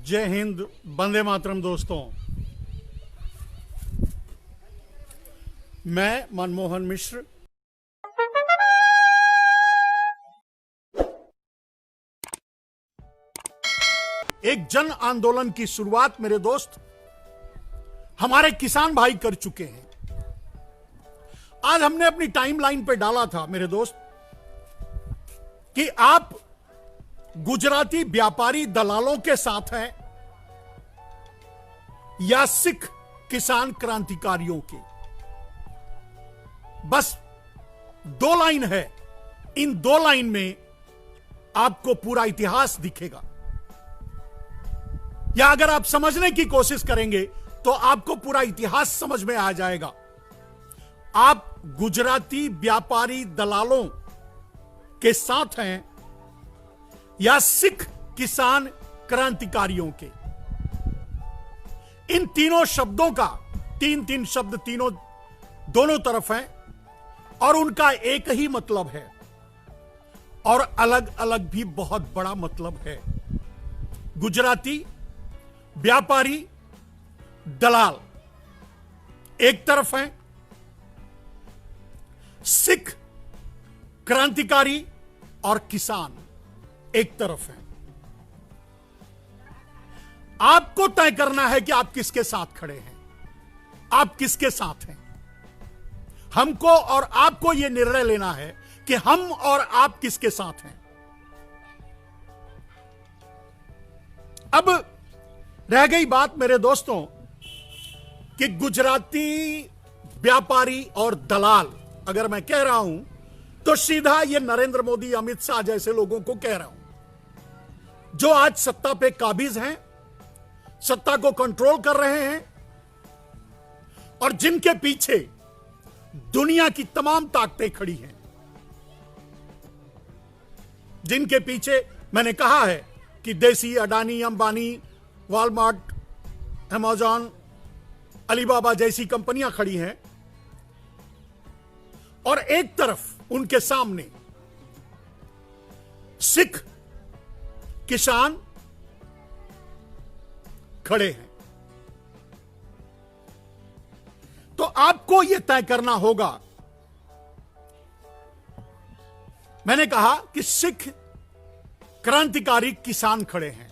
जय हिंद, वंदे मातरम। दोस्तों, मैं मनमोहन मिश्र एक जन आंदोलन की शुरुआत मेरे दोस्त हमारे किसान भाई कर चुके हैं। आज हमने अपनी टाइमलाइन पे डाला था मेरे दोस्त कि आप गुजराती व्यापारी दलालों के साथ हैं या सिख किसान क्रांतिकारियों के। बस 2 लाइन है, इन 2 लाइन में आपको पूरा इतिहास दिखेगा, या अगर आप समझने की कोशिश करेंगे तो आपको पूरा इतिहास समझ में आ जाएगा। आप गुजराती व्यापारी दलालों के साथ हैं या सिख किसान क्रांतिकारियों के। इन तीनों शब्दों का 3 शब्द तीनों दोनों तरफ हैं और उनका एक ही मतलब है और अलग अलग भी बहुत बड़ा मतलब है। गुजराती व्यापारी दलाल एक तरफ हैं, सिख क्रांतिकारी और किसान एक तरफ हैं। आपको तय करना है कि आप किसके साथ खड़े हैं, आप किसके साथ हैं। हमको और आपको यह निर्णय लेना है कि हम और आप किसके साथ हैं। अब रह गई बात मेरे दोस्तों कि गुजराती व्यापारी और दलाल अगर मैं कह रहा हूं तो सीधा ये नरेंद्र मोदी, अमित शाह जैसे लोगों को कह रहा हूं जो आज सत्ता पे काबिज हैं, सत्ता को कंट्रोल कर रहे हैं और जिनके पीछे दुनिया की तमाम ताकतें खड़ी हैं। जिनके पीछे मैंने कहा है कि देसी Adani, Ambani, Walmart, Amazon, Alibaba जैसी कंपनियां खड़ी हैं और एक तरफ उनके सामने सिख किसान खड़े हैं। तो आपको यह तय करना होगा। मैंने कहा कि सिख क्रांतिकारी किसान खड़े हैं,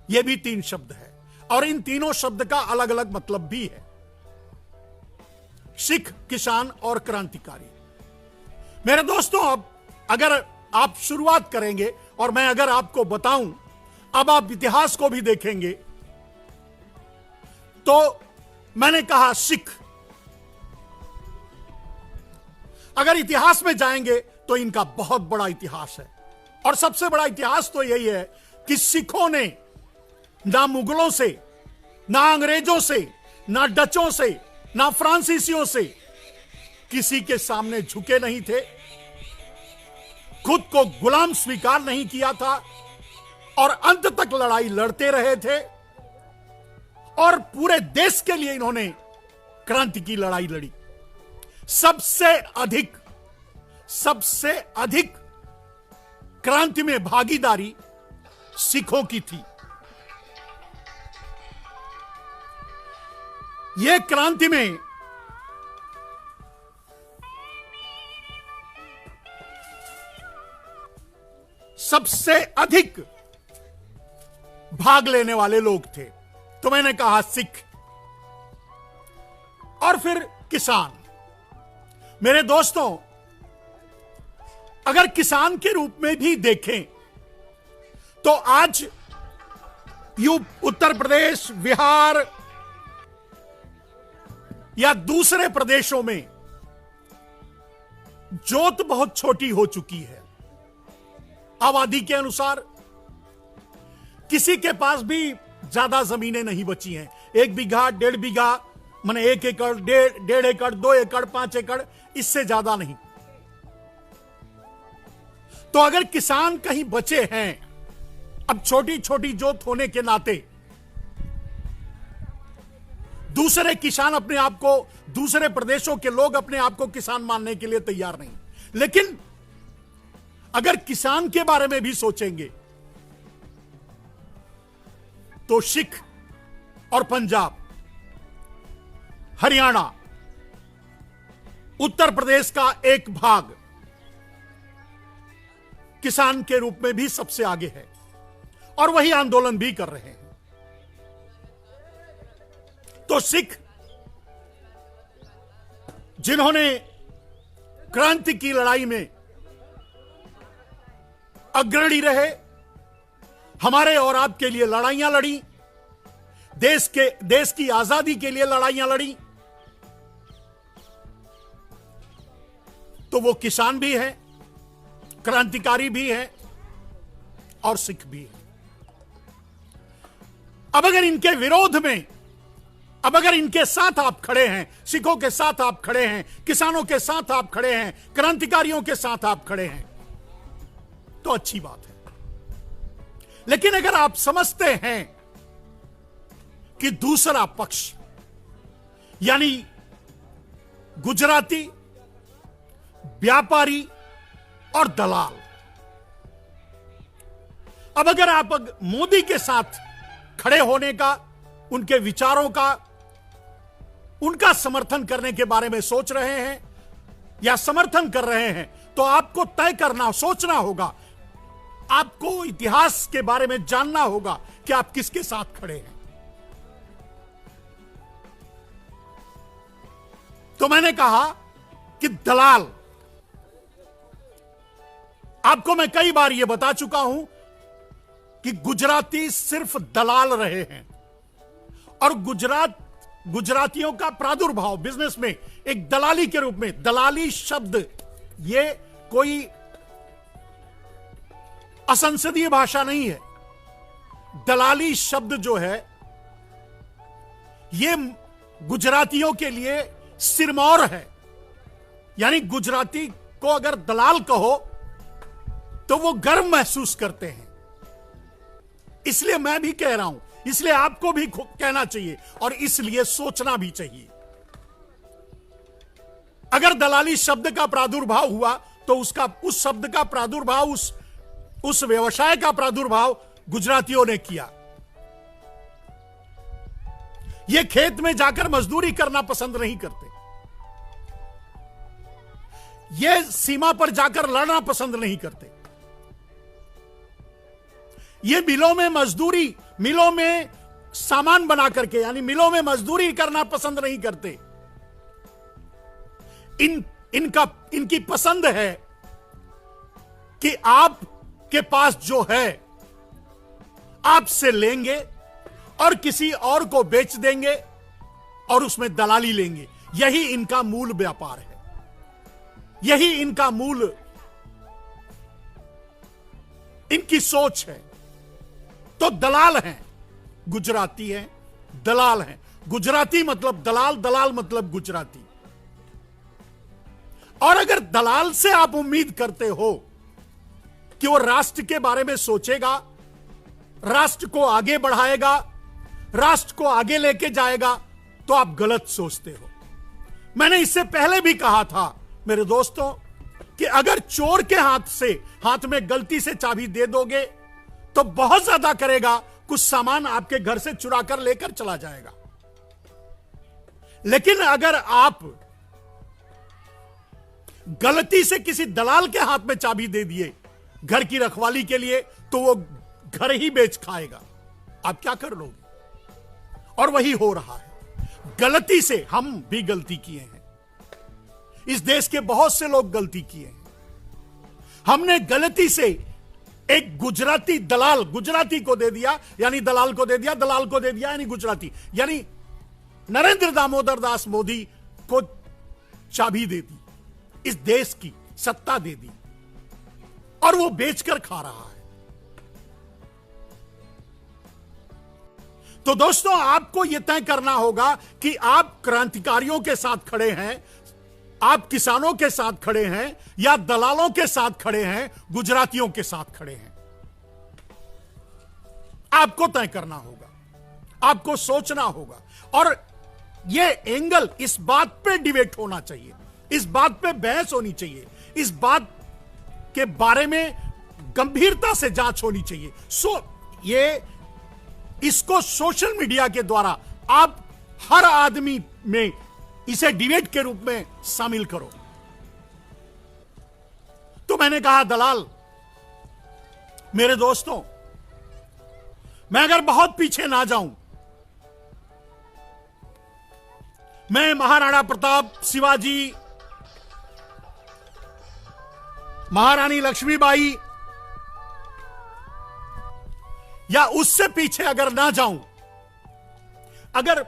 यह भी 3 शब्द है और इन तीनों शब्द का अलग अलग मतलब भी है। सिख, किसान और क्रांतिकारी। मेरे दोस्तों, अब अगर आप शुरुआत करेंगे और मैं अगर आपको बताऊं, अब आप इतिहास को भी देखेंगे तो मैंने कहा सिख। अगर इतिहास में जाएंगे तो इनका बहुत बड़ा इतिहास है और सबसे बड़ा इतिहास तो यही है कि सिखों ने ना मुगलों से, ना अंग्रेजों से, ना डचों से, ना फ्रांसीसियों से किसी के सामने झुके नहीं थे, खुद को गुलाम स्वीकार नहीं किया था और अंत तक लड़ाई लड़ते रहे थे और पूरे देश के लिए इन्होंने क्रांति की लड़ाई लड़ी। सबसे अधिक क्रांति में भागीदारी सिखों की थी। यह क्रांति में सबसे अधिक भाग लेने वाले लोग थे। तो मैंने कहा सिख और फिर किसान। मेरे दोस्तों, अगर किसान के रूप में भी देखें तो आज उत्तर प्रदेश, बिहार या दूसरे प्रदेशों में जोत बहुत छोटी हो चुकी है। आबादी के अनुसार किसी के पास भी ज्यादा जमीनें नहीं बची हैं। 1 बीघा, 1.5 बीघा, माने 1 एकड़, 1.5 एकड़, 2 एकड़, 5 एकड़, इससे ज्यादा नहीं। तो अगर किसान कहीं बचे हैं, अब छोटी छोटी जोत होने के नाते दूसरे किसान अपने आप को, दूसरे प्रदेशों के लोग अपने आप को किसान मानने के लिए तैयार नहीं। लेकिन अगर किसान के बारे में भी सोचेंगे तो सिख और पंजाब, हरियाणा, उत्तर प्रदेश का एक भाग किसान के रूप में भी सबसे आगे है और वही आंदोलन भी कर रहे हैं। तो सिख जिन्होंने क्रांति की लड़ाई में अग्रणी रहे, हमारे और आपके लिए लड़ाइयां लड़ी, देश की आजादी के लिए लड़ाइयां लड़ी, तो वो किसान भी हैं, क्रांतिकारी भी हैं और सिख भी हैं। अब अगर इनके विरोध में, अब अगर इनके साथ आप खड़े हैं, सिखों के साथ आप खड़े हैं, किसानों के साथ आप खड़े हैं, क्रांतिकारियों के साथ आप खड़े हैं, तो अच्छी बात है। लेकिन अगर आप समझते हैं कि दूसरा पक्ष यानी गुजराती, व्यापारी और दलाल, अब अगर आप मोदी के साथ खड़े होने का, उनके विचारों का, उनका समर्थन करने के बारे में सोच रहे हैं या समर्थन कर रहे हैं, तो आपको तय करना, सोचना होगा, आपको इतिहास के बारे में जानना होगा कि आप किसके साथ खड़े हैं। तो मैंने कहा कि दलाल, आपको मैं कई बार यह बता चुका हूं कि गुजराती सिर्फ दलाल रहे हैं और गुजरातियों का प्रादुर्भाव बिजनेस में एक दलाली के रूप में, दलाली शब्द ये कोई असंसदीय भाषा नहीं है। दलाली शब्द जो है ये गुजरातियों के लिए सिरमौर है, यानी गुजराती को अगर दलाल कहो तो वो गर्व महसूस करते हैं। इसलिए मैं भी कह रहा हूं, इसलिए आपको भी कहना चाहिए और इसलिए सोचना भी चाहिए। अगर दलाली शब्द का प्रादुर्भाव हुआ तो उस शब्द का प्रादुर्भाव, उस व्यवसाय का प्रादुर्भाव गुजरातियों ने किया। ये खेत में जाकर मजदूरी करना पसंद नहीं करते, ये सीमा पर जाकर लड़ना पसंद नहीं करते, ये मिलों में मजदूरी, मिलों में सामान बना करके यानी मिलों में मजदूरी करना पसंद नहीं करते। इनकी पसंद है कि आपके पास जो है आपसे लेंगे और किसी और को बेच देंगे और उसमें दलाली लेंगे। यही इनका मूल व्यापार है, यही इनका मूल, इनकी सोच है। तो दलाल हैं, गुजराती हैं, दलाल हैं। गुजराती मतलब दलाल, दलाल मतलब गुजराती। और अगर दलाल से आप उम्मीद करते हो कि वो राष्ट्र के बारे में सोचेगा, राष्ट्र को आगे बढ़ाएगा, राष्ट्र को आगे लेके जाएगा, तो आप गलत सोचते हो। मैंने इससे पहले भी कहा था मेरे दोस्तों कि अगर चोर के हाथ में गलती से चाबी दे दोगे तो बहुत ज्यादा करेगा, कुछ सामान आपके घर से चुरा कर लेकर चला जाएगा। लेकिन अगर आप गलती से किसी दलाल के हाथ में चाबी दे दिए घर की रखवाली के लिए, तो वो घर ही बेच खाएगा। आप क्या कर लोगे? और वही हो रहा है। गलती से हम भी गलती किए हैं, इस देश के बहुत से लोग गलती किए हैं। हमने गलती से एक गुजराती दलाल, गुजराती को दे दिया यानी दलाल को दे दिया, दलाल को दे दिया यानी गुजराती, यानी नरेंद्र दामोदर दास मोदी को चाबी दे दी, इस देश की सत्ता दे दी और वो बेचकर खा रहा है। तो दोस्तों, आपको यह तय करना होगा कि आप क्रांतिकारियों के साथ खड़े हैं, आप किसानों के साथ खड़े हैं या दलालों के साथ खड़े हैं, गुजरातियों के साथ खड़े हैं। आपको तय करना होगा, आपको सोचना होगा। और यह एंगल, इस बात पे डिबेट होना चाहिए, इस बात पे बहस होनी चाहिए, इस बात के बारे में गंभीरता से जांच होनी चाहिए। ये इसको सोशल मीडिया के द्वारा आप हर आदमी में इसे डिबेट के रूप में शामिल करो। तो मैंने कहा दलाल, मेरे दोस्तों, मैं अगर बहुत पीछे ना जाऊं, मैं महाराणा प्रताप, शिवाजी, महारानी लक्ष्मीबाई या उससे पीछे अगर ना जाऊं, अगर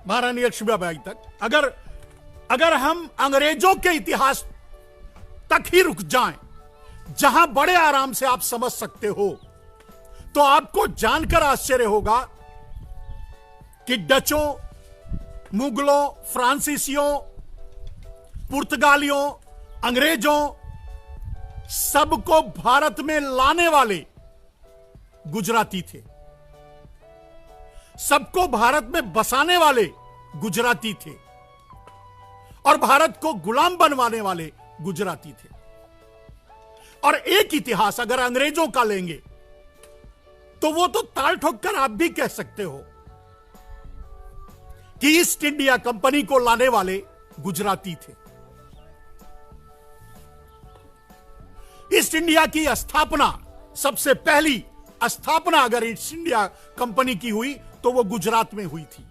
महारानी लक्ष्मीबाई तक, अगर हम अंग्रेजों के इतिहास तक ही रुक जाएं, जहां बड़े आराम से आप समझ सकते हो, तो आपको जानकर आश्चर्य होगा कि डचों, मुगलों, फ्रांसीसियों, पुर्तगालियों, अंग्रेजों, सबको भारत में लाने वाले गुजराती थे। सबको भारत में बसाने वाले गुजराती थे और भारत को गुलाम बनवाने वाले गुजराती थे। और एक इतिहास अगर अंग्रेजों का लेंगे तो वो तो ताल ठोक कर आप भी कह सकते हो कि ईस्ट इंडिया कंपनी को लाने वाले गुजराती थे। ईस्ट इंडिया की स्थापना, सबसे पहली स्थापना अगर ईस्ट इंडिया कंपनी की हुई तो वो गुजरात में हुई थी,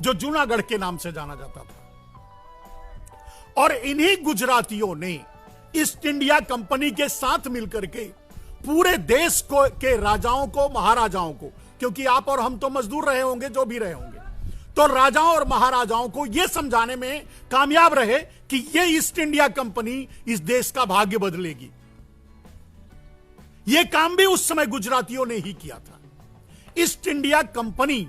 जो जूनागढ़ के नाम से जाना जाता था। और इन्हीं गुजरातियों ने ईस्ट इंडिया कंपनी के साथ मिलकर के पूरे देश को के राजाओं को, महाराजाओं को, क्योंकि आप और हम तो मजदूर रहे होंगे, जो भी रहे होंगे, तो राजाओं और महाराजाओं को यह समझाने में कामयाब रहे कि यह ईस्ट इंडिया कंपनी इस देश का भाग्य बदलेगी। यह काम भी उस समय गुजरातियों ने ही किया था। ईस्ट इंडिया कंपनी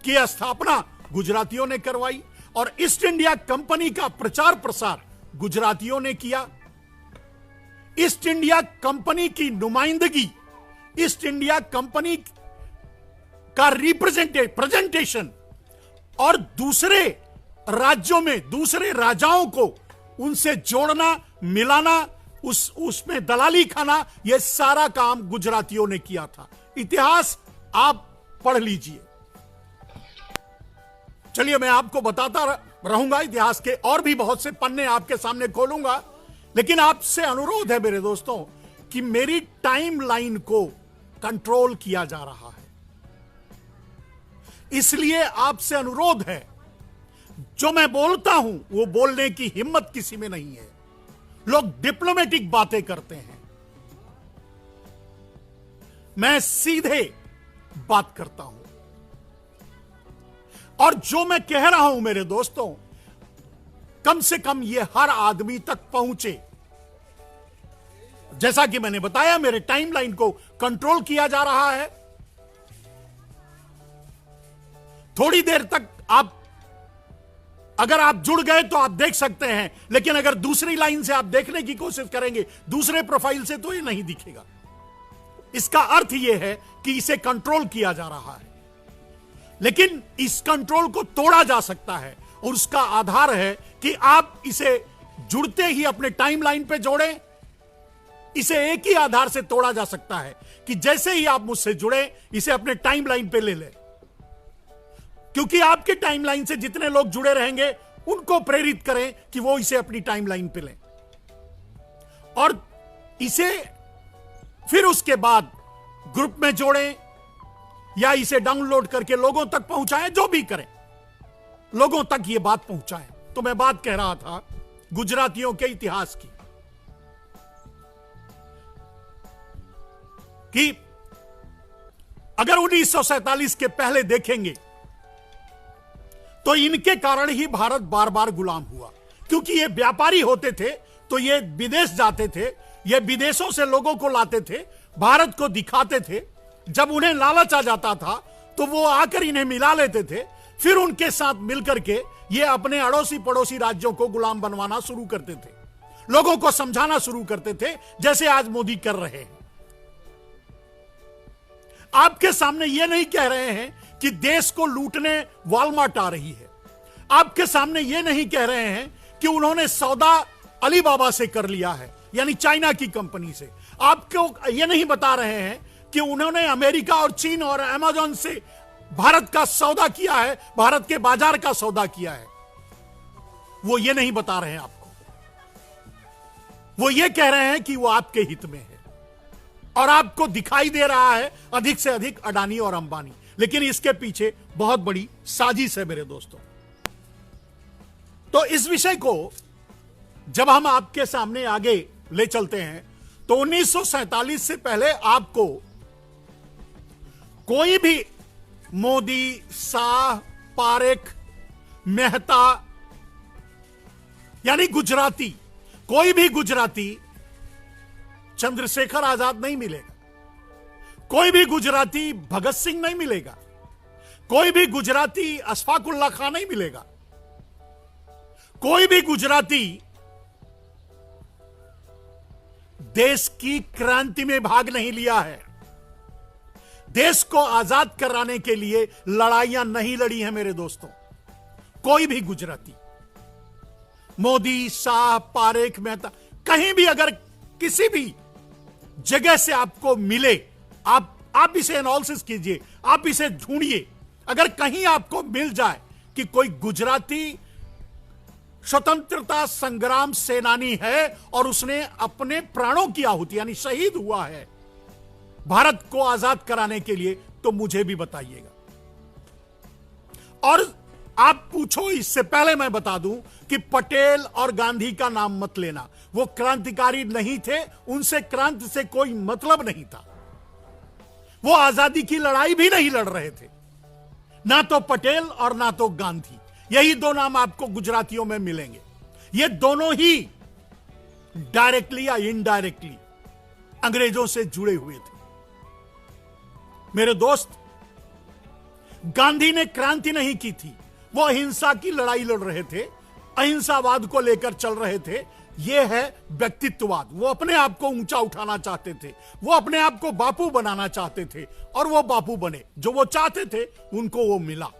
की स्थापना गुजरातियों ने करवाई और ईस्ट इंडिया कंपनी का प्रचार प्रसार गुजरातियों ने किया। ईस्ट इंडिया कंपनी की नुमाइंदगी, ईस्ट इंडिया कंपनी का प्रेजेंटेशन और दूसरे राज्यों में दूसरे राजाओं को उनसे जोड़ना, मिलाना, उसमें दलाली खाना, यह सारा काम गुजरातियों ने किया था। इतिहास आप पढ़ लीजिए। चलिए, मैं आपको बताता रहूंगा इतिहास के और भी बहुत से पन्ने आपके सामने खोलूंगा, लेकिन आपसे अनुरोध है मेरे दोस्तों कि मेरी टाइमलाइन को कंट्रोल किया जा रहा है। इसलिए आपसे अनुरोध है, जो मैं बोलता हूं वो बोलने की हिम्मत किसी में नहीं है। लोग डिप्लोमेटिक बातें करते हैं, मैं सीधे बात करता हूं। और जो मैं कह रहा हूं मेरे दोस्तों, कम से कम ये हर आदमी तक पहुंचे। जैसा कि मैंने बताया, मेरे टाइमलाइन को कंट्रोल किया जा रहा है। थोड़ी देर तक अगर आप जुड़ गए तो आप देख सकते हैं, लेकिन अगर दूसरी लाइन से आप देखने की कोशिश करेंगे, दूसरे प्रोफाइल से, तो ये नहीं दिखेगा। इसका अर्थ यह है कि इसे कंट्रोल किया जा रहा है, लेकिन इस कंट्रोल को तोड़ा जा सकता है और उसका आधार है कि आप इसे जुड़ते ही अपने टाइमलाइन पे जोड़ें। इसे एक ही आधार से तोड़ा जा सकता है कि जैसे ही आप मुझसे जुड़े, इसे अपने टाइमलाइन पे ले लें, क्योंकि आपके टाइमलाइन से जितने लोग जुड़े रहेंगे उनको प्रेरित करें कि वो इसे अपनी टाइमलाइन पे लें और इसे फिर उसके बाद ग्रुप में जोड़ें या इसे डाउनलोड करके लोगों तक पहुंचाएं। जो भी करें, लोगों तक ये बात पहुंचाएं। तो मैं बात कह रहा था गुजरातियों के इतिहास की, कि अगर 1947 के पहले देखेंगे तो इनके कारण ही भारत बार बार गुलाम हुआ, क्योंकि ये व्यापारी होते थे तो ये विदेश जाते थे, ये विदेशों से लोगों को लाते थे, भारत को दिखाते थे। जब उन्हें लालच आ जाता था तो वो आकर इन्हें मिला लेते थे, फिर उनके साथ मिलकर के ये अपने अड़ोसी पड़ोसी राज्यों को गुलाम बनवाना शुरू करते थे, लोगों को समझाना शुरू करते थे, जैसे आज मोदी कर रहे हैं। आपके सामने ये नहीं कह रहे हैं कि देश को लूटने वॉलमार्ट आ रही है, आपके सामने ये नहीं कह रहे हैं कि उन्होंने सौदा अलीबाबा से कर लिया है, यानी चाइना की कंपनी से। आपको ये नहीं बता रहे हैं कि उन्होंने अमेरिका और चीन और अमेज़न से भारत का सौदा किया है, भारत के बाजार का सौदा किया है, वो ये नहीं बता रहे हैं आपको। वो ये कह रहे हैं कि वो आपके हित में है और आपको दिखाई दे रहा है अधिक से अधिक अडानी और अंबानी, लेकिन इसके पीछे बहुत बड़ी साजिश है मेरे दोस्तों। तो इस विषय को जब हम आपके सामने आगे ले चलते हैं तो 1947 से पहले आपको कोई भी मोदी, शाह, पारेख, मेहता यानी गुजराती, कोई भी गुजराती चंद्रशेखर आजाद नहीं मिलेगा, कोई भी गुजराती भगत सिंह नहीं मिलेगा, कोई भी गुजराती अशफाक उल्लाह खान नहीं मिलेगा, कोई भी गुजराती देश की क्रांति में भाग नहीं लिया है, देश को आजाद कराने के लिए लड़ाइयां नहीं लड़ी हैं मेरे दोस्तों। कोई भी गुजराती, मोदी, शाह, पारेख, मेहता, कहीं भी अगर किसी भी जगह से आपको मिले, आप इसे एनालिसिस कीजिए, आप इसे ढूंढिए। अगर कहीं आपको मिल जाए कि कोई गुजराती स्वतंत्रता संग्राम सेनानी है और उसने अपने प्राणों की आहुति यानी शहीद हुआ है भारत को आजाद कराने के लिए, तो मुझे भी बताइएगा। और आप पूछो, इससे पहले मैं बता दूं कि पटेल और गांधी का नाम मत लेना, वो क्रांतिकारी नहीं थे, उनसे क्रांति से कोई मतलब नहीं था, वो आजादी की लड़ाई भी नहीं लड़ रहे थे, ना तो पटेल और ना तो गांधी। यही दो नाम आपको गुजरातियों में मिलेंगे। ये दोनों ही डायरेक्टली या इनडायरेक्टली अंग्रेजों से जुड़े हुए थे। मेरे दोस्त, गांधी ने क्रांति नहीं की थी, वो अहिंसा की लड़ाई लड़ रहे थे, अहिंसावाद को लेकर चल रहे थे। ये है व्यक्तित्ववाद। वो अपने आप को ऊंचा उठाना चाहते थे, वो अपने आप को बापू बनाना चाहते थे और वो बापू बने। जो वो चाहते थे उनको वो मिला।